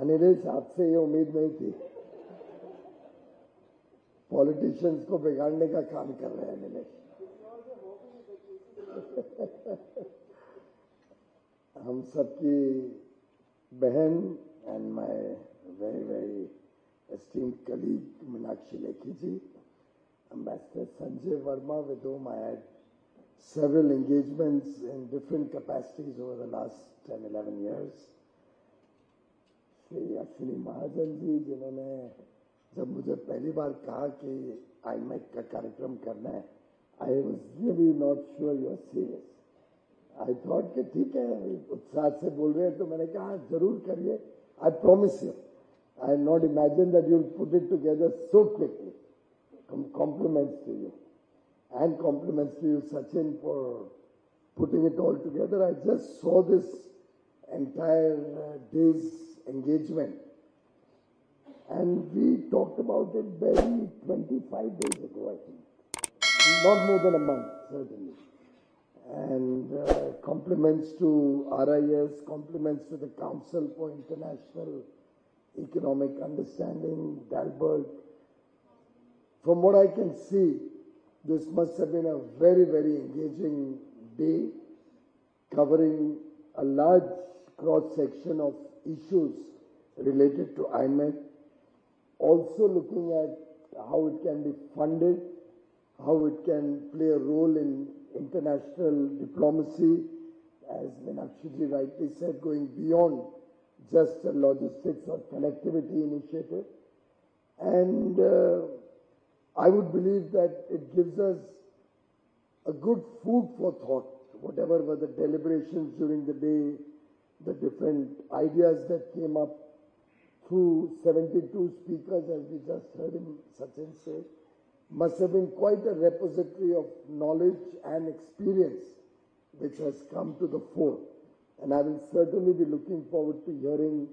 अनिलेश, आपसे ये उम्मीद नहीं थी. पॉलिटिशियंस को बिगाड़ने का काम कर रहे हैं अनिलेश. हम सबकी बहन and my very esteemed colleague Meenakshi Lekhi ji, Ambassador Sanjay Verma, with whom I had several engagements in different capacities over the last 10-11 years. Shri Ashwini Mahajan ji, जिन्होंने जब मुझे पहली बार कहा कि IMEC का कार्यक्रम करना है, I was really not sure you are serious. I thought कि ठीक है, उत्साह से बोल रहे हैं, तो मैंने कहा जरूर करिए. I promise you. I had not imagined that you'll put it together so quickly. Compliments to you. And compliments to you, Sachin, for putting it all together. I just saw this entire day's engagement. And we talked about it barely 25 days ago, I think. Not more than a month, certainly. And compliments to RIS, compliments to the Council for International Economic Understanding, Dalberg. From what I can see, this must have been a very engaging day, covering a large cross-section of issues related to IMEC, also looking at how it can be funded, how it can play a role in international diplomacy, as Meenakshi ji rightly said, going beyond just a logistics or connectivity initiative. And I would believe that it gives us a good food for thought, whatever were the deliberations during the day, the different ideas that came up through 72 speakers, as we just heard him, Sachin say, must have been quite a repository of knowledge and experience which has come to the fore. And I will certainly be looking forward to hearing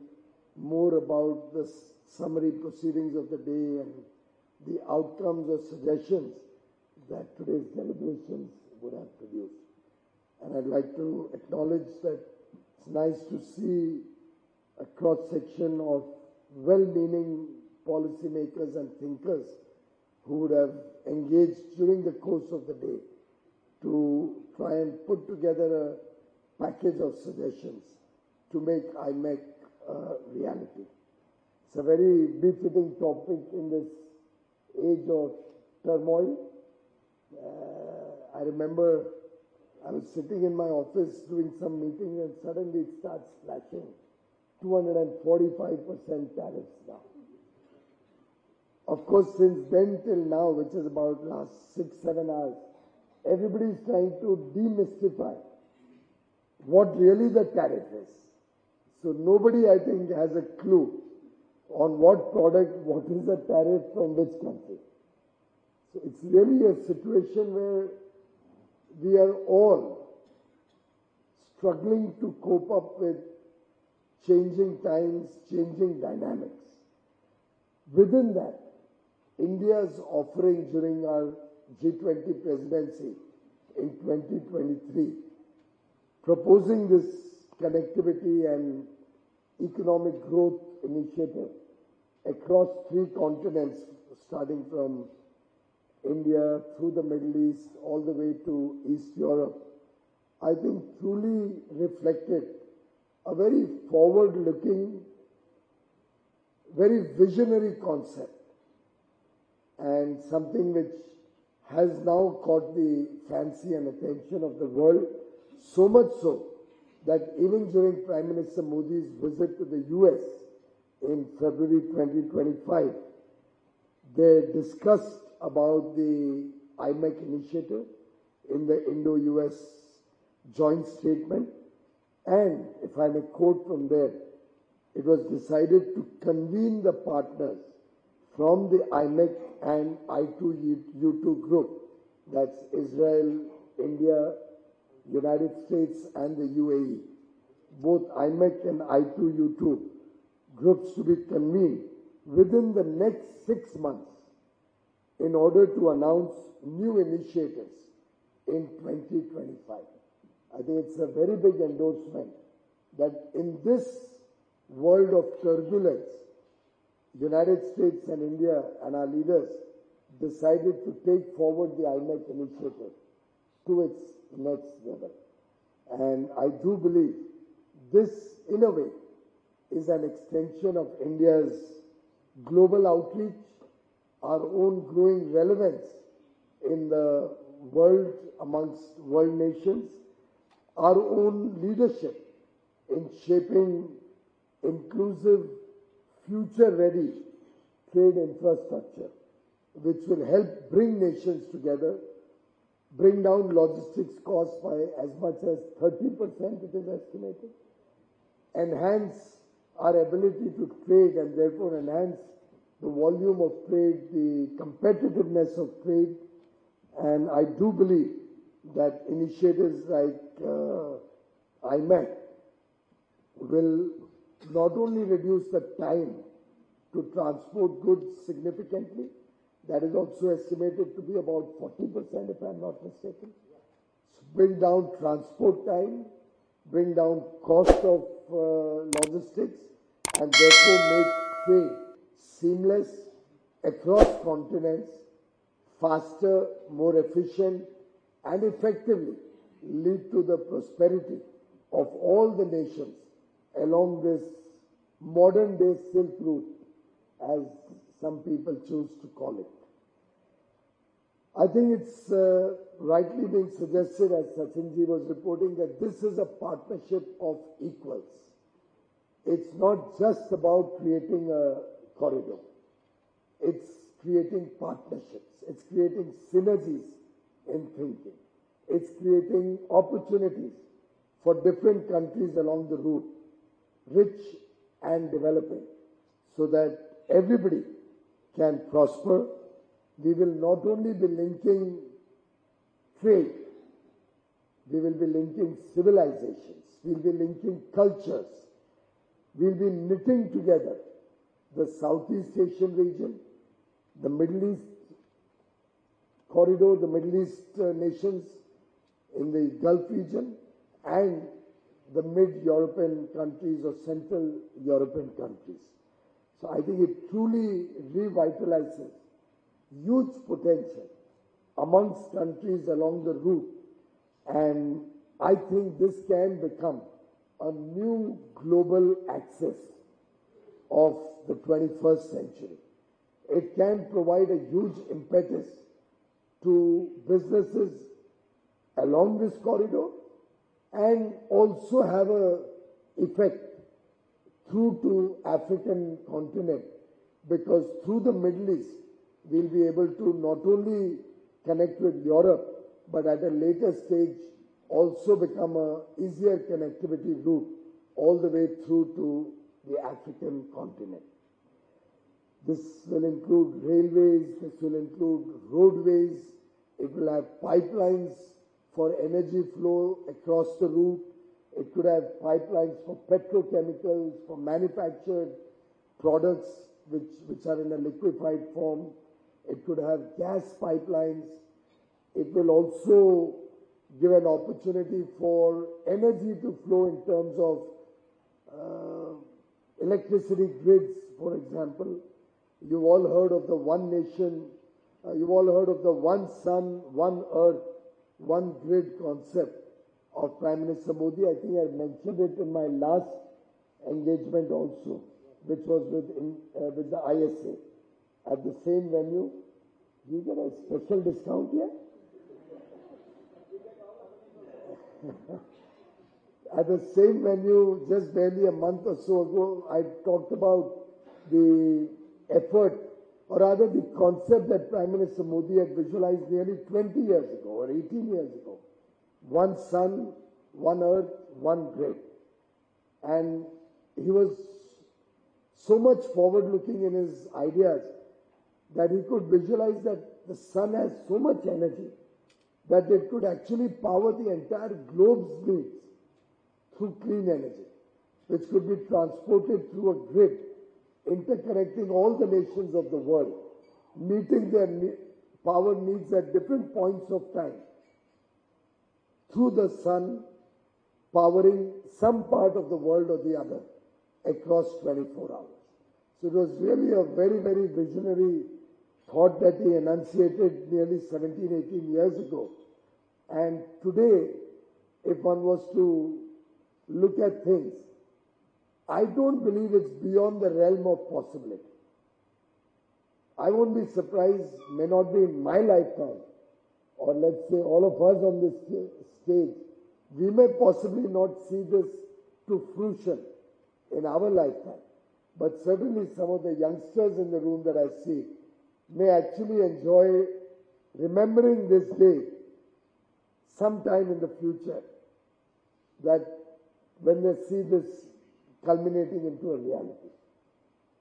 more about the summary proceedings of the day and the outcomes or suggestions that today's deliberations would have produced. And I'd like to acknowledge that it's nice to see a cross-section of well-meaning policymakers and thinkers who would have engaged during the course of the day to try and put together a package of suggestions to make IMEC a reality. It's a very befitting topic in this age of turmoil. I remember I was sitting in my office doing some meeting and suddenly it starts flashing 245% tariffs now. Of course, since then till now, which is about last 6-7 hours, everybody is trying to demystify what really the tariff is. So nobody, I think, has a clue on what product, what is the tariff from which country. So it's really a situation where we are all struggling to cope up with changing times, changing dynamics. Within that, India's offering during our G20 presidency in 2023, proposing this connectivity and economic growth initiative across 3 continents, starting from India through the Middle East all the way to East Europe, I think truly reflected a very forward-looking, very visionary concept, and something which has now caught the fancy and attention of the world, so much so that even during Prime Minister Modi's visit to the US in February 2025, they discussed about the IMEC initiative in the Indo-US joint statement, and if I may quote from there, it was decided to convene the partners from the IMEC and I2U2 group, that's Israel, India, United States and the UAE, both IMEC and I2U2 groups to be convened within the next 6 months in order to announce new initiatives in 2025. I think it's a very big endorsement that in this world of turbulence, United States and India and our leaders decided to take forward the IMEC initiative to its next level. And I do believe this, in a way, is an extension of India's global outreach, our own growing relevance in the world amongst world nations, our own leadership in shaping inclusive, future-ready trade infrastructure, which will help bring nations together, bring down logistics costs by as much as 30%, it is estimated, enhance our ability to trade and therefore enhance the volume of trade, the competitiveness of trade. And I do believe that initiatives like IMEC will not only reduce the time to transport goods significantly, that is also estimated to be about 40%, if I'm not mistaken. So bring down transport time, bring down cost of logistics, and therefore make trade seamless across continents, faster, more efficient, and effectively lead to the prosperity of all the nations along this modern-day Silk Route, as some people choose to call it. I think it's rightly being suggested, as Sachinji was reporting, that this is a partnership of equals. It's not just about creating a corridor. It's creating partnerships. It's creating synergies in thinking. It's creating opportunities for different countries along the route, rich and developing, so that everybody can prosper. We will not only be linking trade, we will be linking civilizations, we'll be linking cultures, we'll be knitting together the Southeast Asian region, the Middle East corridor, the Middle East nations in the Gulf region, and the mid-European countries or Central European countries. So I think it truly revitalizes huge potential amongst countries along the route, and I think this can become a new global axis of the 21st century. It can provide a huge impetus to businesses along this corridor and also have an effect through to African continent, because through the Middle East we'll be able to not only connect with Europe, but at a later stage also become a easier connectivity route all the way through to the African continent. This will include railways, this will include roadways, it will have pipelines for energy flow across the route, it could have pipelines for petrochemicals, for manufactured products which are in a liquefied form, it could have gas pipelines, it will also give an opportunity for energy to flow in terms of electricity grids, for example. You've all heard of the one nation, you've all heard of the one sun, one earth, one grid concept of Prime Minister Modi. I think I mentioned it in my last engagement also, which was with the ISA. At the same venue, do you get a special discount here? At the same venue, just barely a month or so ago, I talked about the effort, or rather the concept that Prime Minister Modi had visualized nearly 20 years ago or 18 years ago. One sun, one earth, one grid. And he was so much forward-looking in his ideas that he could visualize that the sun has so much energy that it could actually power the entire globe's needs through clean energy, which could be transported through a grid, interconnecting all the nations of the world, meeting their power needs at different points of time, through the sun, powering some part of the world or the other. across 24 hours. So it was really a very, very visionary thought that he enunciated nearly 17, 18 years ago. And today, if one was to look at things, I don't believe it's beyond the realm of possibility. I won't be surprised, may not be in my lifetime, or let's say all of us on this stage, we may possibly not see this to fruition in our lifetime. But certainly some of the youngsters in the room that I see may actually enjoy remembering this day sometime in the future, that when they see this culminating into a reality.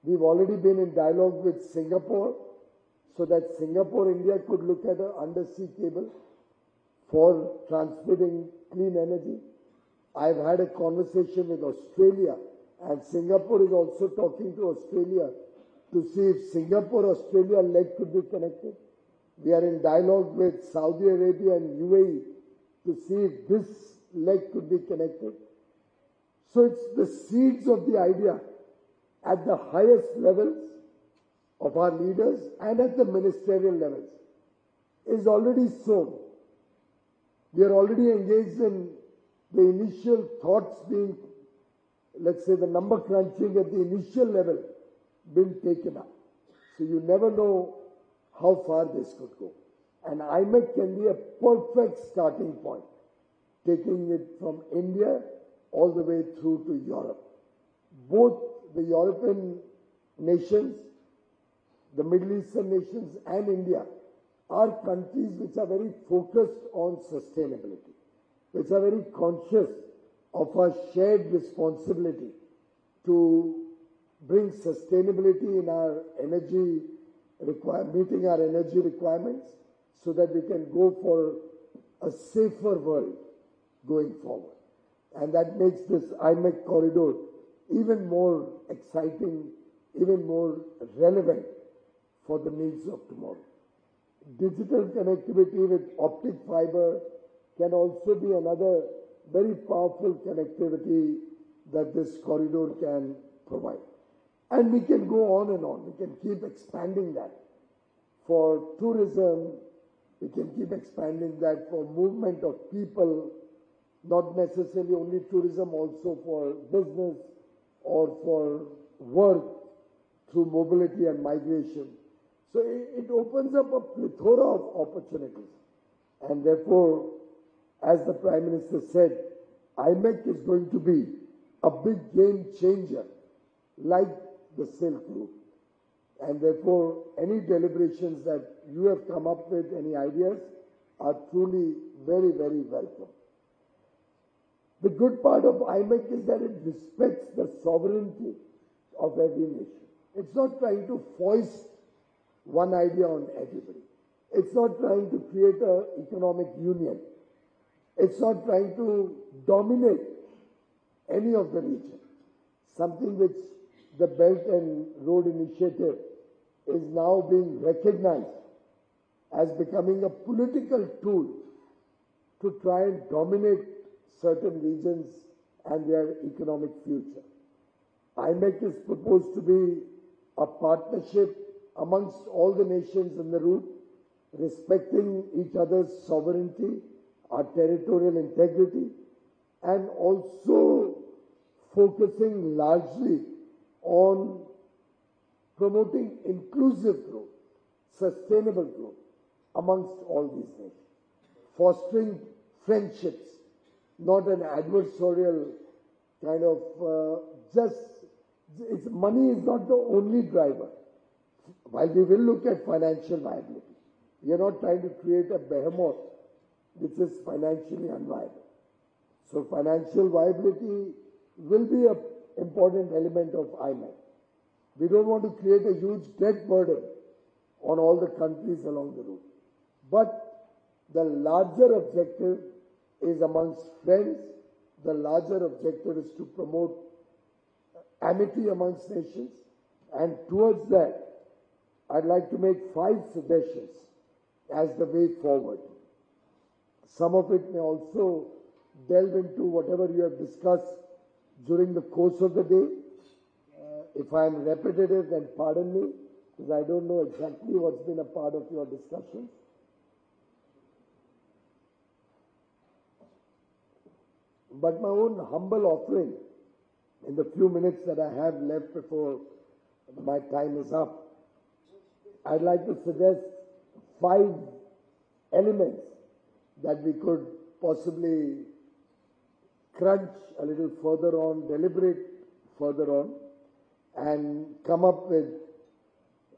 We've already been in dialogue with Singapore so that Singapore-India could look at an undersea cable for transmitting clean energy. I've had a conversation with Australia, and Singapore is also talking to Australia to see if Singapore-Australia leg could be connected. We are in dialogue with Saudi Arabia and UAE to see if this leg could be connected. So it's the seeds of the idea at the highest levels of our leaders and at the ministerial levels is already sown. We are already engaged in the initial thoughts being, let's say, the number crunching at the initial level being taken up. So you never know how far this could go. And IMEC can be a perfect starting point, taking it from India all the way through to Europe. Both the European nations, the Middle Eastern nations and India are countries which are very focused on sustainability, which are very conscious of our shared responsibility to bring sustainability in our energy meeting our energy requirements so that we can go for a safer world going forward. And that makes this IMEC corridor even more exciting, even more relevant for the needs of tomorrow. Digital connectivity with optic fiber can also be another very powerful connectivity that this corridor can provide. And we can go on and on. We can keep expanding that. For tourism, we can keep expanding that for movement of people, not necessarily only tourism, also for business or for work through mobility and migration. So it opens up a plethora of opportunities. And therefore, as the Prime Minister said, IMEC is going to be a big game changer like the Silk Route. And therefore, any deliberations that you have come up with, any ideas, are truly very, very welcome. The good part of IMEC is that it respects the sovereignty of every nation. It's not trying to foist one idea on everybody. It's not trying to create an economic union. It's not trying to dominate any of the region. Something which the Belt and Road Initiative is now being recognized as becoming a political tool to try and dominate certain regions and their economic future. IMEC is proposed to be a partnership amongst all the nations in the route, respecting each other's sovereignty, our territorial integrity, and also focusing largely on promoting inclusive growth, sustainable growth amongst all these nations, fostering friendships, not an adversarial kind of money is not the only driver. While we will look at financial viability, we are not trying to create a behemoth which is financially unviable. So financial viability will be an important element of IMEC. We don't want to create a huge debt burden on all the countries along the route. But the larger objective is amongst friends. The larger objective is to promote amity amongst nations. And towards that, I'd like to make 5 suggestions as the way forward. Some of it may also delve into whatever you have discussed during the course of the day. if I'm repetitive, then pardon me, because I don't know exactly what's been a part of your discussion. But my own humble offering, in the few minutes that I have left before my time is up, I'd like to suggest 5 elements that we could possibly crunch a little further on, deliberate further on, and come up with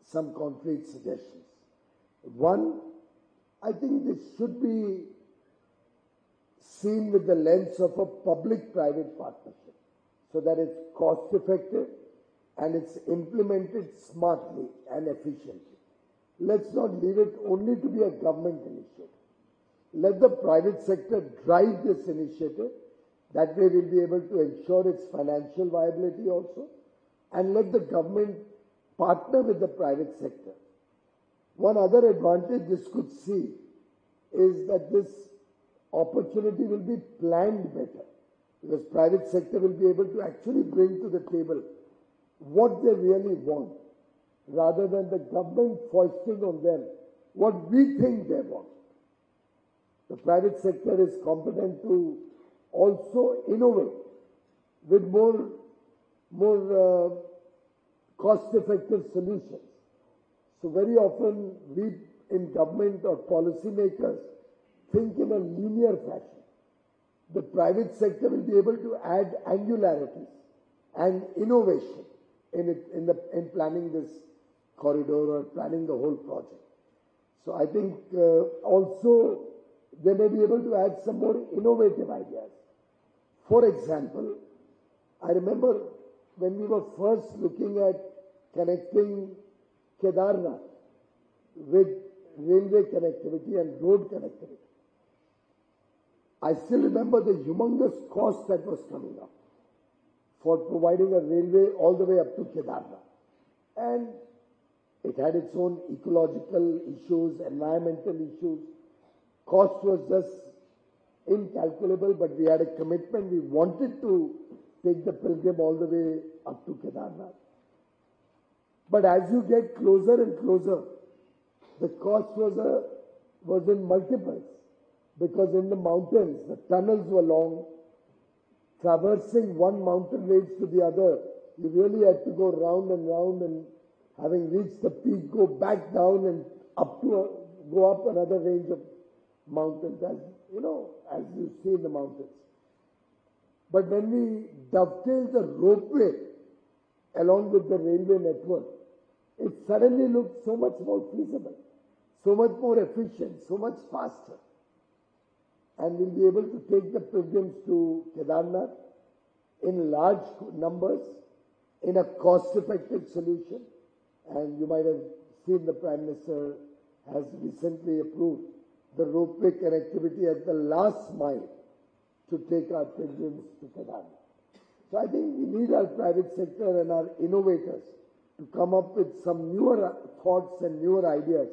some concrete suggestions. One, I think this should be seen with the lens of a public-private partnership, so that it's cost-effective and it's implemented smartly and efficiently. Let's not leave it only to be a government initiative. Let the private sector drive this initiative. That way we'll be able to ensure its financial viability also, and let the government partner with the private sector. One other advantage this could see is that this opportunity will be planned better, because private sector will be able to actually bring to the table what they really want, rather than the government foisting on them what we think they want. The private sector is competent to also innovate with more cost-effective solutions. So very often we in government or policymakers think in a linear fashion. The private sector will be able to add angularities and innovation in planning this corridor or planning the whole project. So I think also they may be able to add some more innovative ideas. For example, I remember when we were first looking at connecting Kedarnath with railway connectivity and road connectivity, I still remember the humongous cost that was coming up for providing a railway all the way up to Kedarnath. And it had its own ecological issues, environmental issues. Cost was just incalculable, but we had a commitment. We wanted to take the pilgrim all the way up to Kedarnath. But as you get closer and closer, the cost was in multiples, because in the mountains, the tunnels were long. Traversing one mountain range to the other, you really had to go round and round, and having reached the peak, go back down and go up another range of mountains, as you see in the mountains. But when we dovetailed the ropeway along with the railway network, it suddenly looked so much more feasible, so much more efficient, so much faster. And we'll be able to take the pilgrims to Kedarnath in large numbers, in a cost-effective solution. And you might have seen the Prime Minister has recently approved the ropeway connectivity at the last mile to take our pilgrims to Kedarnath. So I think we need our private sector and our innovators to come up with some newer thoughts and newer ideas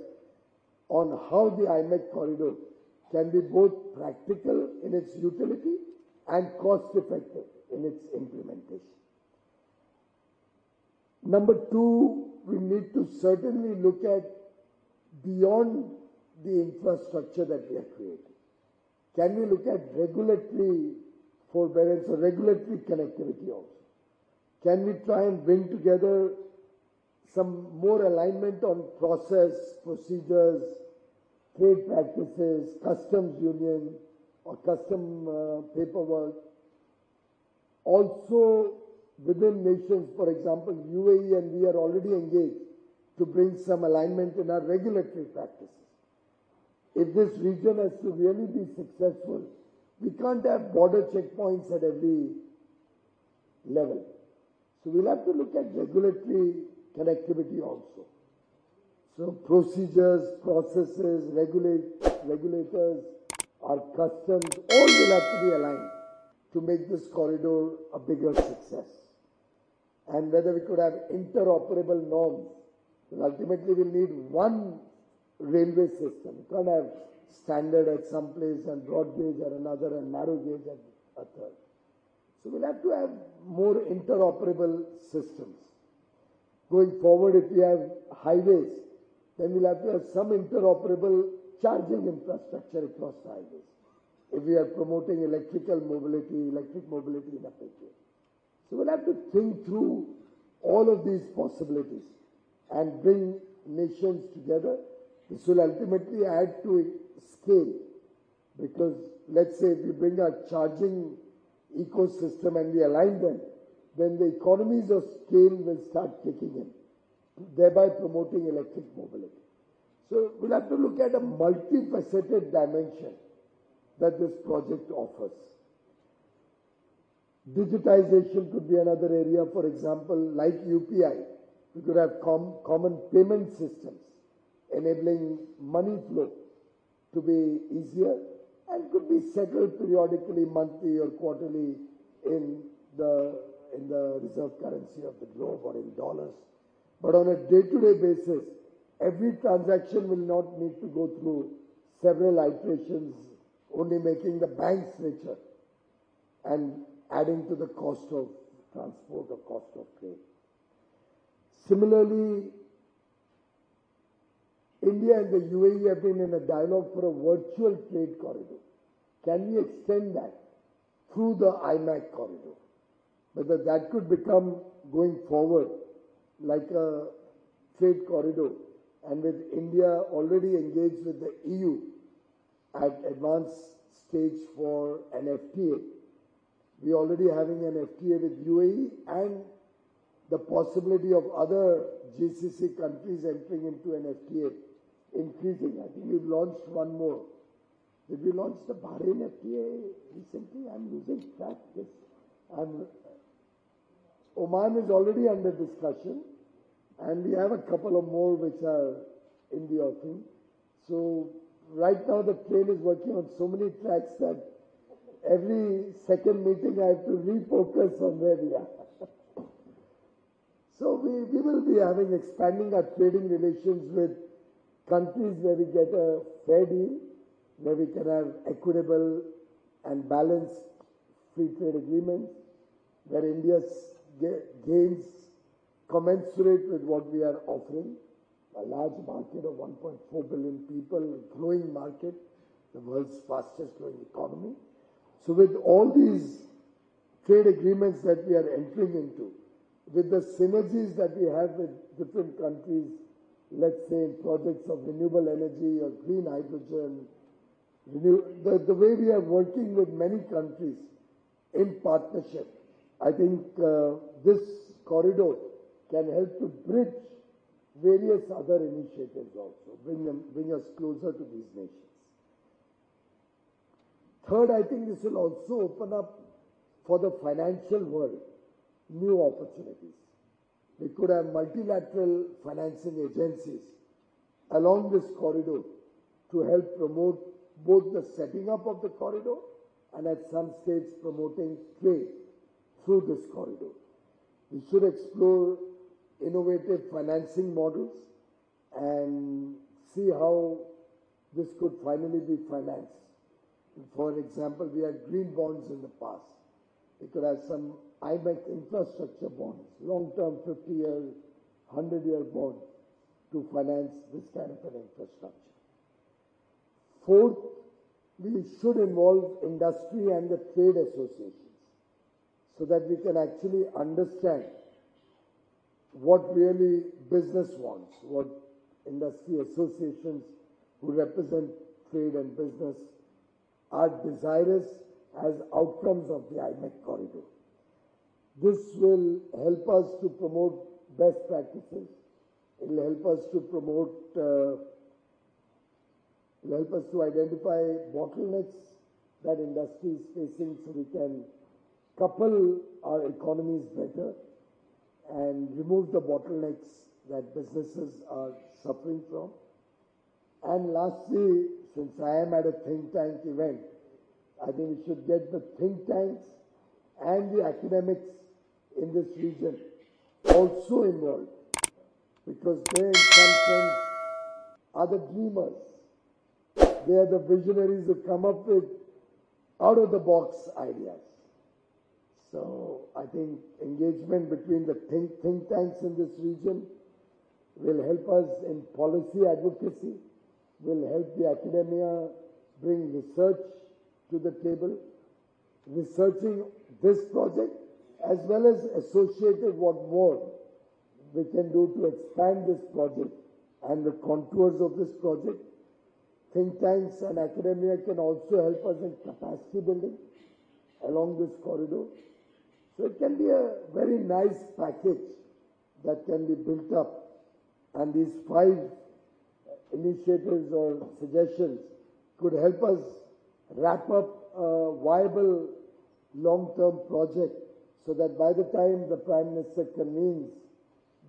on how the IMEC corridor can be both practical in its utility and cost-effective in its implementation. Number 2, we need to certainly look at beyond the infrastructure that we are creating. Can we look at regulatory forbearance or regulatory connectivity also? Can we try and bring together some more alignment on process, procedures, trade practices, customs union or custom paperwork? Also within nations, for example, UAE and we are already engaged to bring some alignment in our regulatory practices. If this region has to really be successful, we can't have border checkpoints at every level. So we'll have to look at regulatory connectivity also. So procedures, processes, regulators, our customs, all will have to be aligned to make this corridor a bigger success. And whether we could have interoperable norms, because ultimately we'll need one railway system. You can't have standard at some place and broad gauge at another and narrow gauge at a third. So we'll have to have more interoperable systems. Going forward, if we have highways, then we'll have to have some interoperable charging infrastructure across the highways. If we are promoting electric mobility in a big way. So we'll have to think through all of these possibilities and bring nations together. This will ultimately add to scale, because let's say if we bring our charging ecosystem and we align them, then the economies of scale will start kicking in, thereby promoting electric mobility. So we'll have to look at a multifaceted dimension that this project offers. Digitization could be another area. For example, like UPI, we could have common payment systems enabling money flow to be easier and could be settled periodically, monthly or quarterly in the reserve currency of the globe or in dollars. But on a day-to-day basis, every transaction will not need to go through several iterations, only making the banks richer and adding to the cost of transport or cost of trade. Similarly, India and the UAE have been in a dialogue for a virtual trade corridor. Can we extend that through the IMAC corridor? Whether that could become, going forward, like a trade corridor, and with India already engaged with the EU at advanced stage for an FTA. We are already having an FTA with UAE and the possibility of other GCC countries entering into an FTA increasing. I think we've launched one more. Did we launch the Bahrain FTA recently? I'm losing track. Yes. Oman is already under discussion, and we have a couple of more which are in the offing. So right now the train is working on so many tracks that every second meeting I have to refocus on where we are. So we will be expanding our trading relations with countries where we get a fair deal, where we can have equitable and balanced free trade agreements, where India gains commensurate with what we are offering, a large market of 1.4 billion people, a growing market, the world's fastest growing economy. So with all these trade agreements that we are entering into, with the synergies that we have with different countries, let's say in projects of renewable energy or green hydrogen, the way we are working with many countries in partnership, I think this corridor can help to bridge various other initiatives also, bring us closer to these nations. Third, I think this will also open up for the financial world new opportunities. We could have multilateral financing agencies along this corridor to help promote both the setting up of the corridor and at some stage promoting trade through this corridor. We should explore innovative financing models and see how this could finally be financed. For example, we had green bonds in the past. We could have some IMEC infrastructure bonds, long-term 50-year, 100-year bonds to finance this kind of an infrastructure. Fourth, we should involve industry and the trade associations so that we can actually understand what really business wants, what industry associations who represent trade and business are desirous as outcomes of the IMEC corridor. This will help us to promote best practices. It will help us to promote, it will help us to identify bottlenecks that industry is facing so we can couple our economies better and remove the bottlenecks that businesses are suffering from. And lastly, since I am at a think tank event, I think we should get the think tanks and the academics in this region also involved, because they in some sense are the dreamers. They are the visionaries who come up with out-of-the-box ideas. So I think engagement between the think tanks in this region will help us in policy advocacy, will help the academia bring research to the table, researching this project as well as associated what more we can do to expand this project and the contours of this project. Think tanks and academia can also help us in capacity building along this corridor. So it can be a very nice package that can be built up. And these 5 initiatives or suggestions could help us wrap up a viable long-term project so that by the time the Prime Minister convenes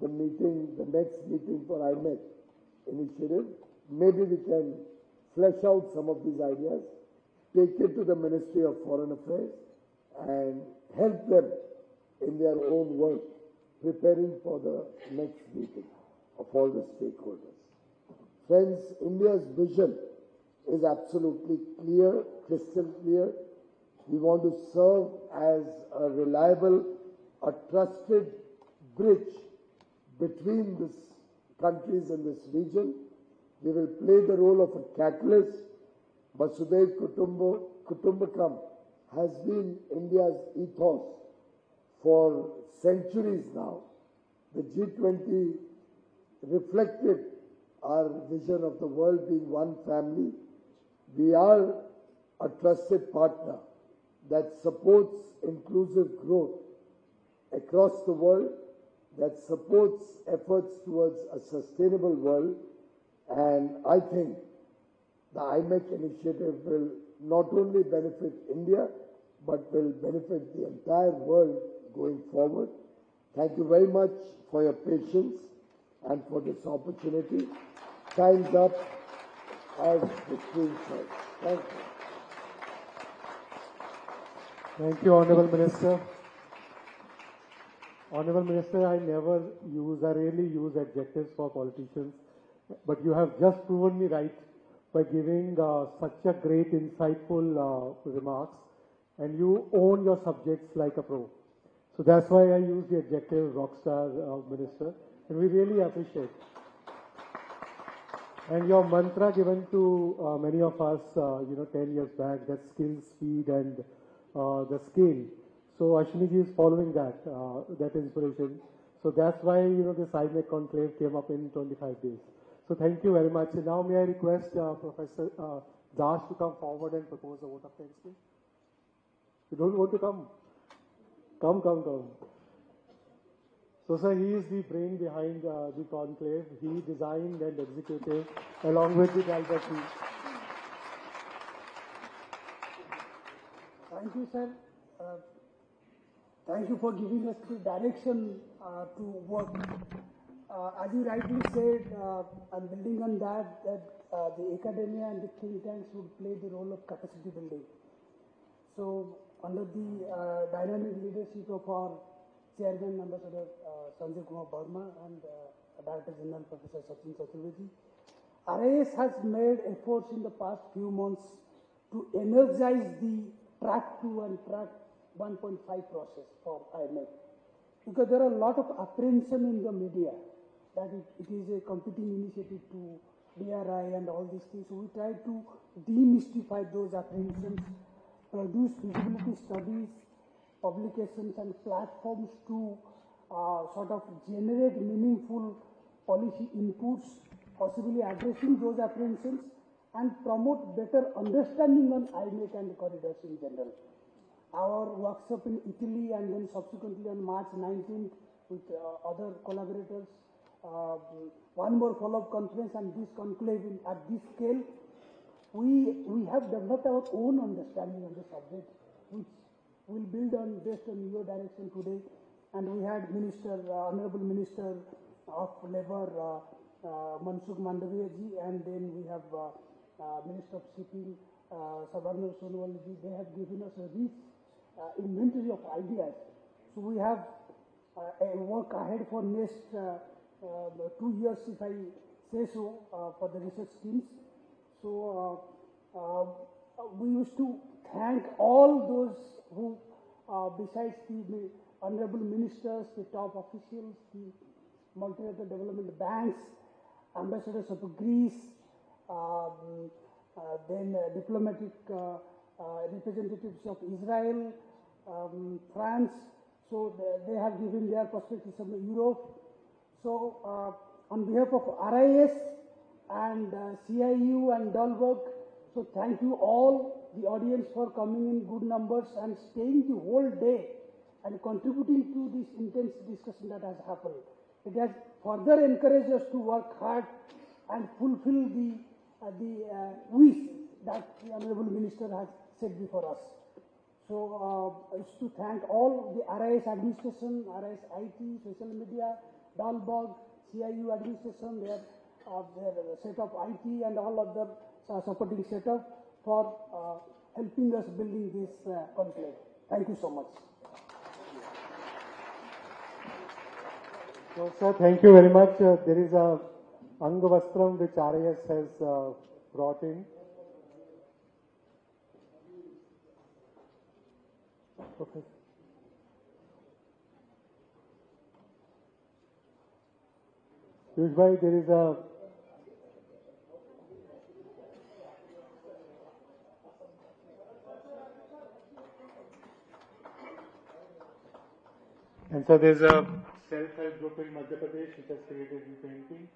the meeting, the next meeting for IMEC initiative, maybe we can flesh out some of these ideas, take it to the Ministry of Foreign Affairs and help them in their own work preparing for the next meeting of all the stakeholders. Friends, India's vision is absolutely clear, crystal clear. We want to serve as a reliable, a trusted bridge between these countries in this region. We will play the role of a catalyst. Vasudhaiv Kutumbakam has been India's ethos for centuries now. The G20 reflected our vision of the world being one family. We are a trusted partner that supports inclusive growth across the world, that supports efforts towards a sustainable world. And I think the IMEC initiative will not only benefit India, but will benefit the entire world going forward. Thank you very much for your patience and for this opportunity. Time's up, as the Queen said. Thank you. Thank you, Honourable Minister. Honourable Minister, I rarely use adjectives for politicians, but you have just proven me right by giving such a great, insightful remarks, and you own your subjects like a pro. So that's why I use the adjective rockstar minister, and we really appreciate. And your mantra given to many of us, 10 years back, that skill, speed, and the scale. So Ashwini is following that inspiration. So that's why, this IMEC conclave came up in 25 days. So thank you very much. And now may I request Professor Dash to come forward and propose a vote of thanks, please. You don't want to come? Come. So sir, he is the brain behind the conclave. He designed and executed along with the Albert team. Thank you, sir. Thank you for giving us the direction to work. As you rightly said, I'm building on that the academia and the think tanks would play the role of capacity building. So, under the dynamic leadership of our Chairman, Ambassador Sanjay Kumar Verma and Director General Professor Sachin Chaturvedi, RIS has made efforts in the past few months to energize the Track 2 and Track 1.5 process for IMEC. Because there are a lot of apprehension in the media that it is a competing initiative to DRI and all these things. So we try to demystify those apprehensions, produce feasibility studies, publications and platforms to sort of generate meaningful policy inputs, possibly addressing those apprehensions and promote better understanding on IMEC and the corridors in general. Our workshop in Italy and then subsequently on March 19th with other collaborators, one more follow-up conference and this conclave at this scale, we have developed our own understanding of the subject, which we'll build on based on your direction today. And we had Honorable Minister of Labour, Mansukh Mandavia ji, and then we have Minister of Shipping, Sabarna Sonowal ji. They have given us a rich inventory of ideas. So we have a work ahead for next 2 years, if I say so, for the research teams. So we wish to thank all those who besides the honorable ministers, the top officials, the multilateral development banks, ambassadors of Greece, then diplomatic representatives of Israel, France. So they have given their perspectives on Europe. So on behalf of RIS and CIU and Dalberg, so thank you all, the audience, for coming in good numbers and staying the whole day and contributing to this intense discussion that has happened. It has further encouraged us to work hard and fulfill the wish that the Honorable Minister has set before us. So it's to thank all the RIS administration, RIS IT, social media, Dalberg, CIU administration, their set of IT and all other supporting setup for helping us building this conclave. Thank you so much. So, sir, thank you very much. There is a Angavastram which RIS has brought in. Okay. Piyush bhai, there is a and so there's a self-help group in Madhya Pradesh which has created the painting.